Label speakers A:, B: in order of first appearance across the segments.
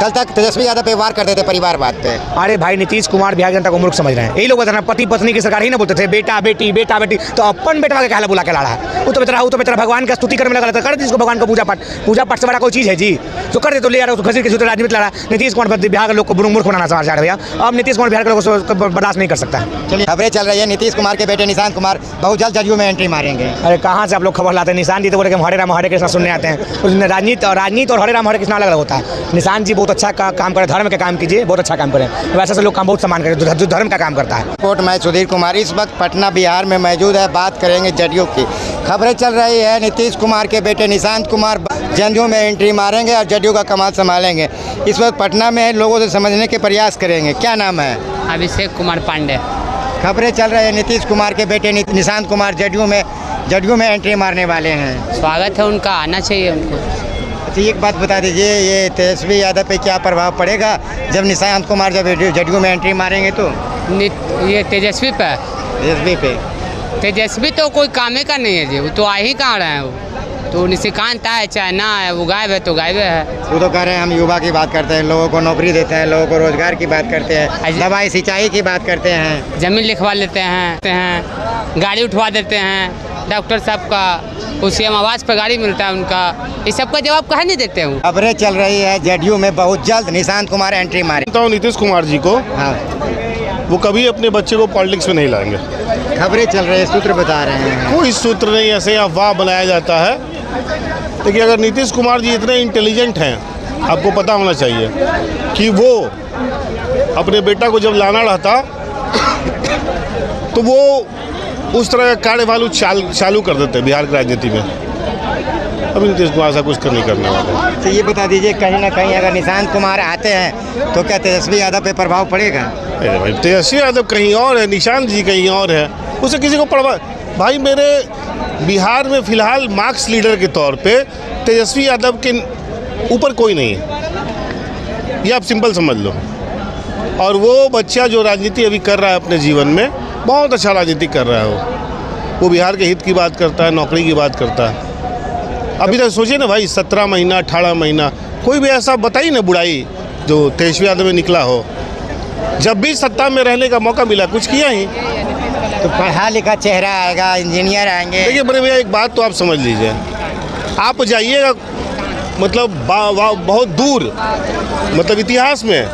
A: कल तक तेजस्वी यादव पे वार करते थे परिवारवाद पे।
B: अरे भाई नीतीश कुमार बिहार जनता को मूर्ख समझ रहे हैं। यही लोग बता रहे हैं पति पत्नी की सरकार ही ना बोलते थे बेटा बेटी बेटा बेटी, तो अपन बेटा के कहला बुला के लाड़ा है। वो तो बेचारा भगवान का स्तुति करने लगा था, कर जिसको भगवान का पूजा पाठ से बड़ा कोई चीज़ है जी, तो कर दे तो ले आ रहा है खसीर के राजनीति लड़ा। नीतीश कुमार बिहार के लोग को मूर्ख बनाना समझ रहे भैया। अब नीतीश कुमार बिहार के लोगों को बर्दाश्त नहीं कर सकता।
A: चलिए खबरें चल रही है नीतीश कुमार के बेटे निशांत कुमार बहुत जल्द जदयू में एंट्री मारेंगे।
B: अरे कहाँ से आप लोग खबर लाते हैं? निशांत जी तो बोले कि हम हरे राम हरे कृष्ण सुनने आते हैं। राजनीति और हरे राम हरे कृष्ण अलग अलग होता है। निशांत जी बहुत अच्छा काम करें, धर्म का काम कीजिए, बहुत अच्छा काम करें। वैसे से लोग काम बहुत सम्मान करें जो धर्म का काम करता है।
A: रिपोर्ट मैं सुधीर कुमार इस वक्त पटना बिहार में मौजूद है। बात करेंगे जदयू की। खबरें चल रही है नीतीश कुमार के बेटे निशांत कुमार जदयू में एंट्री मारेंगे और जदयू का कमान संभालेंगे। इस वक्त पटना में लोगों से समझने के प्रयास करेंगे। क्या नाम है?
C: अभिषेक कुमार पांडे।
A: खबरें चल रही है नीतीश कुमार के बेटे निशांत कुमार जदयू में एंट्री मारने वाले हैं।
C: स्वागत है उनका, आना चाहिए उनको।
A: तो एक बात बता दीजिए, ये तेजस्वी यादव पे क्या प्रभाव पड़ेगा जब निशांत कुमार जब जदयू में एंट्री मारेंगे? तो
C: ये तेजस्वी तो कोई काम ही का नहीं है जी, वो तो आ ही कहाँ रहे हैं। वो तो निशिकांत आए चाहे ना आए, वो गायब है तो गायब है।
A: वो तो कह रहे हैं हम युवा की बात करते हैं, लोगों को नौकरी देते हैं, लोगों को रोजगार की बात करते हैं, दवाई सिंचाई की बात करते हैं,
C: जमीन लिखवा लेते हैं, गाड़ी उठवा देते हैं डॉक्टर साहब का, उसी हम आवाज़ पर गाड़ी मिलता है उनका। इस सब का जवाब कहाँ नहीं देते हैं।
A: खबरें चल रही है जदयू में बहुत जल्द निशांत कुमार एंट्री मारे।
D: नीतीश कुमार जी को
A: हाँ,
D: वो कभी अपने बच्चे को पॉलिटिक्स में नहीं लाएंगे।
A: खबरें चल रही है, सूत्र बता रहे हैं।
D: कोई सूत्र नहीं, ऐसे अफवाह बनाया जाता है। देखिए अगर नीतीश कुमार जी इतने इंटेलिजेंट हैं, आपको पता होना चाहिए कि वो अपने बेटा को जब लाना रहता तो वो उस तरह का कार्य चालू कर देते बिहार की राजनीति में। अभी नीतीश कुमार ऐसा कुछ नहीं करने वाले।
A: तो ये बता दीजिए, कहीं ना कहीं अगर निशांत कुमार आते हैं तो क्या तेजस्वी यादव पे प्रभाव पड़ेगा?
D: अरे भाई तेजस्वी यादव कहीं और है, निशांत जी कहीं और है, उसे किसी को प्रभाव। भाई मेरे बिहार में फिलहाल मार्क्स लीडर के तौर पे तेजस्वी यादव के ऊपर कोई नहीं है, ये आप सिंपल समझ लो। और वो बच्चा जो राजनीति अभी कर रहा है अपने जीवन में, बहुत अच्छा राजनीति कर रहा है। वो बिहार के हित की बात करता है, नौकरी की बात करता है। अभी तक सोचिए ना भाई, 17 महीना 18 महीना कोई भी ऐसा बताइए ना बुराई जो तेजस्वी यादव में निकला हो। जब भी सत्ता में रहने का मौका मिला कुछ किया ही।
A: तो पढ़ा लिखा चेहरा आएगा, इंजीनियर आएंगे।
D: देखिए बड़े भैया एक बात तो आप समझ लीजिए, आप जाइएगा मतलब बहुत दूर मतलब इतिहास में,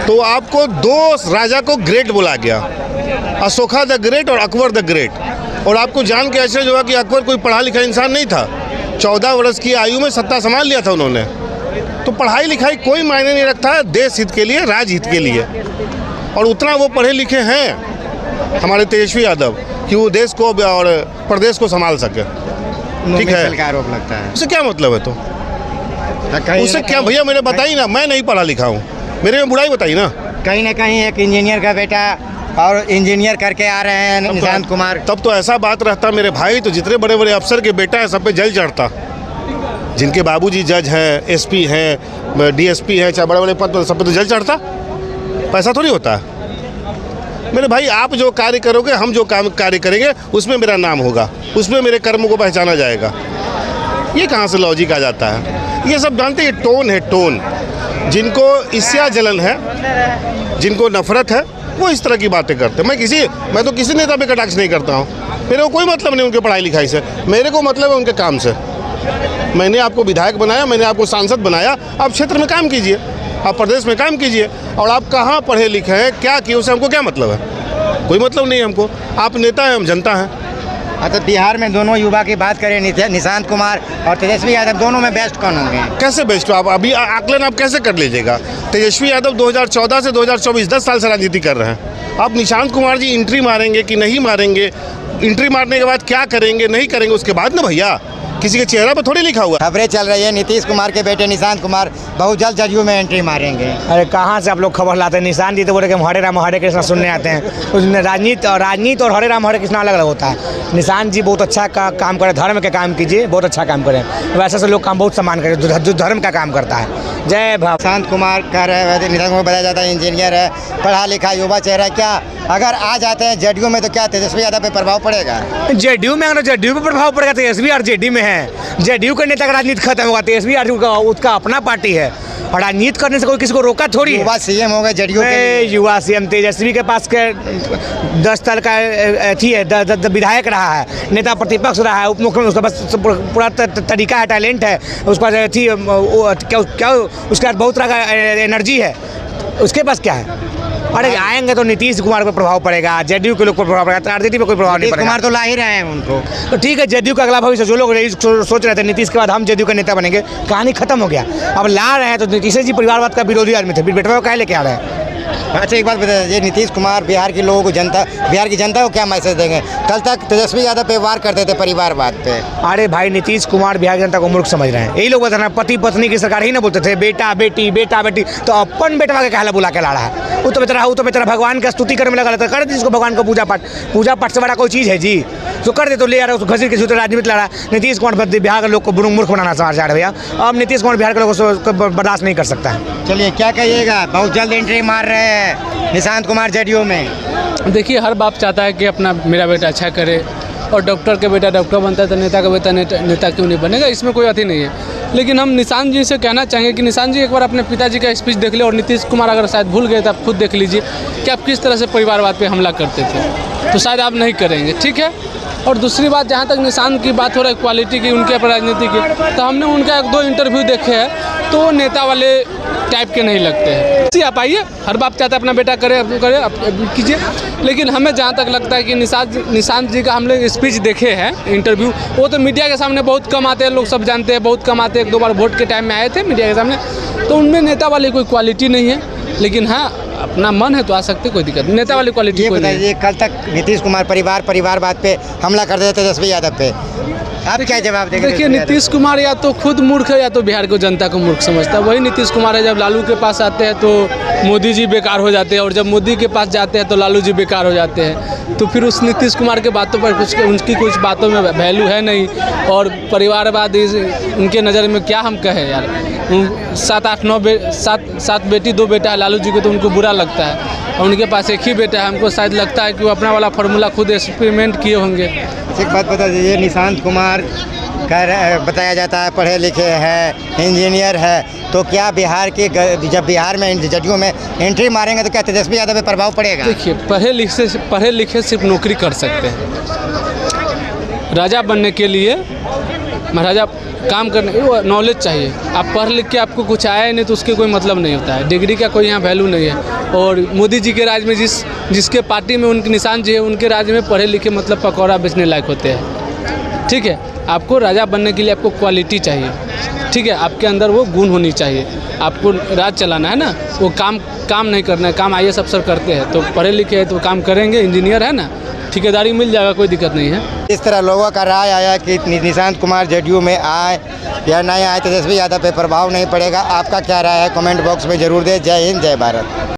D: तो आपको 2 राजा को ग्रेट बोला गया, अशोका द ग्रेट और अकबर द ग्रेट। और आपको जान के आश्चर्य होगा कि अकबर कोई पढ़ा लिखा इंसान नहीं था, 14 वर्ष की आयु में सत्ता संभाल लिया था उन्होंने। तो पढ़ाई लिखाई कोई मायने नहीं रखता है देश हित के लिए, राजहित के लिए। और उतना वो पढ़े लिखे हैं हमारे तेजस्वी यादव कि वो देश को और प्रदेश को संभाल सके। ठीक है,
A: आरोप लगता है।
D: उससे क्या मतलब है? तो उससे क्या भैया मेरे बताइए ना, मैं नहीं पढ़ा लिखा हूँ, मेरे में बुराई बताइए ना।
A: कहीं ना कहीं एक इंजीनियर का बेटा और इंजीनियर करके आ रहे हैं निशांत कुमार।
D: तब तो ऐसा बात रहता मेरे भाई, तो जितने बड़े बड़े अफसर के बेटा है सब पे जल चढ़ता। जिनके बाबूजी जज हैं, एसपी हैं, डीएसपी हैं, चाहे बड़े बड़े पद पर, सब पे तो जल चढ़ता। पैसा थोड़ी होता है मेरे भाई। आप जो कार्य करोगे, हम जो कार्य करेंगे, उसमें मेरा नाम होगा, उसमें मेरे कर्मों को पहचाना जाएगा। ये कहाँ से लॉजिक आ जाता है? ये सब जानते हैं, टोन है, टोन। जिनको ईर्ष्या जलन है, जिनको नफरत है, वो इस तरह की बातें करते हैं। मैं तो किसी नेता पे कटाक्ष नहीं करता हूँ। मेरे को कोई मतलब नहीं उनके पढ़ाई लिखाई से, मेरे को मतलब है उनके काम से। मैंने आपको विधायक बनाया, मैंने आपको सांसद बनाया, आप क्षेत्र में काम कीजिए, आप प्रदेश में काम कीजिए। और आप कहाँ पढ़े लिखे हैं, क्या किए, उससे हमको क्या मतलब है? कोई मतलब नहीं है हमको। आप नेता हैं, हम जनता हैं।
A: तो बिहार में दोनों युवा की बात करें, निशांत कुमार और तेजस्वी यादव, दोनों में बेस्ट कौन होंगे?
D: कैसे बेस्ट? आप अभी आकलन आप कैसे कर लीजिएगा? तेजस्वी यादव 2014 से 2024 10 साल से राजनीति कर रहे हैं। अब निशांत कुमार जी एंट्री मारेंगे कि नहीं मारेंगे, एंट्री मारने के बाद क्या करेंगे नहीं करेंगे, उसके बाद ना भैया, किसी के चेहरा पर थोड़ी लिखा हुआ।
A: खबरें चल रही है नीतीश कुमार के बेटे निशांत कुमार बहुत जल्द जदयू में एंट्री मारेंगे।
B: अरे कहाँ से आप लोग खबर लाते हैं? निशांत जी तो बोले कि हम हरे राम हरे कृष्ण सुनने आते हैं। राजनीति और हरे राम हरे कृष्ण अलग अलग होता है। निशांत जी बहुत अच्छा काम करें, धर्म का काम कीजिए, बहुत अच्छा काम करें। वैसे से लोग काम बहुत सम्मान करें जो धर्म का काम करता है। जय भाव।
A: निशांत कुमार कह रहे हैं, निशांत कुमार बताया जाता है इंजीनियर है, पढ़ा लिखा युवा चेहरा। क्या अगर आ जाते हैं जदयू में तो क्या तेजस्वी यादव पे प्रभाव पड़ेगा?
B: जदयू में अगर जदयू पे प्रभाव पड़ेगा, तेजस्वी और जेडी में है। जेडीयू का नेता का राजनीति खत्म होगा, तेजस्वी उसका अपना पार्टी है। और राजनीति करने से कोई किसी को रोका थोड़ी है।
A: युवा सीएम हो गए जदयू के लिए।
B: युवा सीएम तेजस्वी के पास के 10 साल का अथी है, विधायक रहा है, नेता प्रतिपक्ष रहा है, उप मुख्यमंत्री, उसका बस पूरा तरीका है, टैलेंट है, उसका अथी क्या उसके पास बहुत तरह का एनर्जी है, उसके पास क्या है? अरे आएंगे तो नीतीश कुमार पर प्रभाव पड़ेगा, जदयू के लोग पर प्रभाव पड़ेगा, आरजेडी पे कोई प्रभाव नहीं
A: नीतीश
B: पड़ेगा।
A: कुमार तो ला ही रहे हैं उनको।
B: तो ठीक है, जदयू का अगला भविष्य, जो लोग सोच रहे थे नीतीश के बाद हम जदयू का नेता बनेंगे, कहानी खत्म हो गया। अब ला रहे हैं तो नीतीश जी परिवारवाद का विरोधी आदमी थे, बेटवा को काहे लेके आ रहे हैं?
A: अच्छा एक बात बताइए, नीतीश कुमार बिहार के लोगों को बिहार की जनता को क्या मैसेज देंगे? कल तक तेजस्वी यादव पे वार करते थे परिवारवाद पे।
B: अरे भाई, नीतीश कुमार बिहार की जनता को मूर्ख समझ रहे हैं। यही लोग बता रहे हैं, पति पत्नी की सरकार ही ना बोलते थे बेटा बेटी बेटा बेटी, तो अपन बेटवा के कहला बुला के ला रहा है। वो तो बेचारा भगवान का स्तुति करने में लगा रहता है, कर दे जिसको भगवान को पूजा पाठ से बड़ा कोई चीज़ है जी? तो कर दे, तो ले आ रहा है उसको घसीट के सूत्र राजनीति ला रहा है। नीतीश कुमार बिहार के लोग को मूर्ख बनाना समाज रहा है भैया। अब नीतीश कुमार बिहार के लोगों को बर्दाश्त नहीं कर सकता है।
A: चलिए क्या कहिएगा, बहुत जल्द एंट्री मार रहे हैं निशांत कुमार जदयू में।
E: देखिए, हर बाप चाहता है कि अपना मेरा बेटा अच्छा करे, और डॉक्टर का बेटा डॉक्टर बनता है तो नेता का बेटा नेता क्यों नहीं बनेगा, इसमें कोई अथी नहीं है। लेकिन हम निशांत जी से कहना चाहेंगे कि निशांत जी एक बार अपने पिताजी का स्पीच देख ले, और नीतीश कुमार अगर शायद भूल गए तो आप खुद देख लीजिए कि आप किस तरह से परिवारवाद पे हमला करते थे, तो शायद आप नहीं करेंगे, ठीक है। और दूसरी बात, जहाँ तक निशांत की बात हो रहा है क्वालिटी की, उनके पर राजनीति की, तो हमने उनका 1-2 इंटरव्यू देखे हैं, तो नेता वाले टाइप के नहीं लगते हैं। आप आइए, हर बाप चाहता है अपना बेटा करे कीजिए, लेकिन हमें जहाँ तक लगता है कि निशांत जी का हम लोग स्पीच देखे हैं, इंटरव्यू, वो तो मीडिया के सामने बहुत कम आते हैं, लोग सब जानते हैं, बहुत कम आते हैं। 1-2 बार वोट के टाइम में आए थे मीडिया के सामने, तो उनमें नेता वाली कोई क्वालिटी नहीं है। लेकिन हाँ, अपना मन है तो आ सकते, कोई दिक्कत नहीं, नेता वाली क्वालिटी कोई नहीं है।
A: कल तक नीतीश कुमार परिवारवाद पे हमला कर देते तेजस्वी यादव पे, आप क्या जवाब देंगे?
E: देखिए, नीतीश कुमार या तो खुद मूर्ख है या तो बिहार को जनता को मूर्ख समझता है। वही नीतीश कुमार है, जब लालू के पास आते हैं तो मोदी जी बेकार हो जाते हैं, और जब मोदी के पास जाते हैं तो लालू जी बेकार हो जाते हैं। तो फिर उस नीतीश कुमार के बातों पर उनकी कुछ बातों में वैल्यू है नहीं, और परिवारवाद उनके नज़र में क्या हम कहें यार। 7 बेटी 2 बेटा है लालू जी को, तो उनको बुरा लगता है, और उनके पास एक ही बेटा है। हमको शायद लगता है कि वो अपना वाला फार्मूला खुद एक्सपेरिमेंट किए होंगे।
A: एक बात बता दीजिए, निशांत कुमार बताया जाता है पढ़े लिखे हैं, इंजीनियर है, तो क्या बिहार के जब बिहार में जदयू में एंट्री मारेंगे तो क्या तेजस्वी यादव पे प्रभाव पड़ेगा?
E: देखिए, पढ़े लिखे सिर्फ नौकरी कर सकते हैं, राजा बनने के लिए महाराजा काम करने नॉलेज चाहिए। आप पढ़ लिख के आपको कुछ आया नहीं तो उसके कोई मतलब नहीं होता है, डिग्री का कोई यहाँ वैल्यू नहीं है। और मोदी जी के राज में जिसके पार्टी में उनके निशान जी है, उनके राज में पढ़े लिखे मतलब पकौड़ा बेचने लायक होते हैं, ठीक है। आपको राजा बनने के लिए आपको क्वालिटी चाहिए, ठीक है, आपके अंदर वो गुण होनी चाहिए। आपको राज चलाना है ना, वो काम नहीं करना है, काम IAS अफसर करते हैं, तो पढ़े लिखे हैं तो काम करेंगे, इंजीनियर है ना, ठेकेदारी मिल जाएगा, कोई दिक्कत नहीं है।
A: इस तरह लोगों का राय आया कि निशांत कुमार जदयू में आए या नहीं आए, तेजस्वी यादव पे प्रभाव नहीं पड़ेगा। आपका क्या राय है? कमेंट बॉक्स में जरूर दें। जय हिंद, जय भारत।